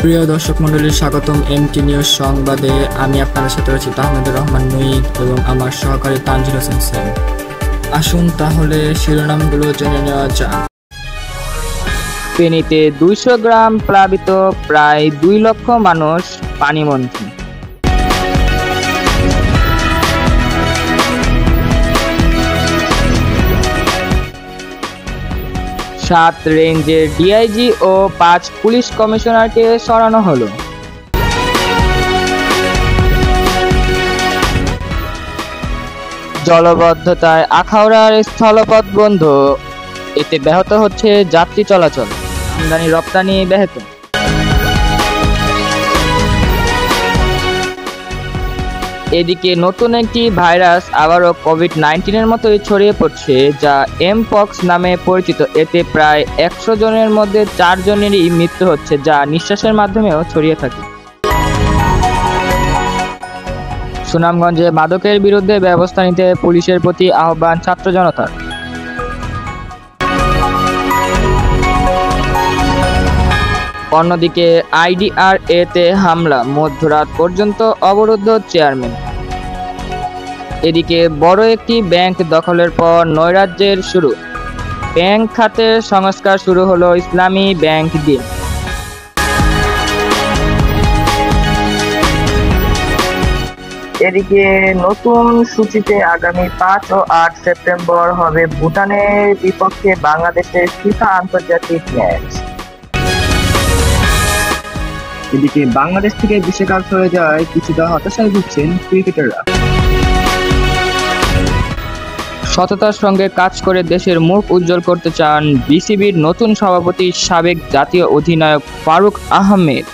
প্রিয় দর্শক মণ্ডলী, স্বাগতম এমটি নিউজ সংবাদে। আমি আপনাদের সাথে রয়েছি তাহমিদুর রহমান নুইদ এবং আমার সহকারী তানজিল হোসেন সেন। আসুন তাহলে শিরোনামগুলো জেনে নেওয়া যাক। ফেনীতে 200 গ্রাম প্লাবিত প্রায় 2 লক্ষ মানুষ পানিবন্দী। সাত রেঞ্জের ডিআইজি ও 5 পুলিশ কমিশনারকে সরানো হলো। জলবদ্ধতায় আখাউড়ার স্থলপথ বন্ধ, এতে ব্যাহত হচ্ছে যাত্রী চলাচল, আমদানি রপ্তানি ব্যাহত। এদিকে নতুন একটি ভাইরাস আবারও কোভিড-19 মতোই ছড়িয়ে পড়ছে, যা এমপক্স নামে পরিচিত। এতে প্রায় 100 জনের মধ্যে 4 জনেরই মৃত্যু হচ্ছে, যা নিঃশ্বাসের মাধ্যমেও ছড়িয়ে থাকে। সুনামগঞ্জে মাদকের বিরুদ্ধে ব্যবস্থা নিতে পুলিশের প্রতি আহ্বান ছাত্র জনতার। অন্যদিকে আইডিআরএ-তে হামলা, মধ্যরাত পর্যন্ত অবরুদ্ধ চেয়ারম্যান। এদিকে বড় একটি ব্যাংক দখলের পর নৈরাজ্যের শুরু, ব্যাংক খাতের সংস্কার শুরু হলো ইসলামী ব্যাংক দিয়ে। এদিকে নতুন সূচিতে আগামী 5 ও 8 সেপ্টেম্বর হবে ভুটানের বিপক্ষে বাংলাদেশের ফিফা আন্তর্জাতিক ম্যাচ। এদিকে বাংলাদেশ থেকে বিশ্বকাপ হয়ে যাওয়ায় কিছুটা হতাশায় ভুগছেন ক্রিকেটাররা। সততার সঙ্গে কাজ করে দেশের মুখ উজ্জ্বল করতে চান বিসিবির নতুন সভাপতি সাবেক জাতীয় অধিনায়ক ফারুক আহমেদ।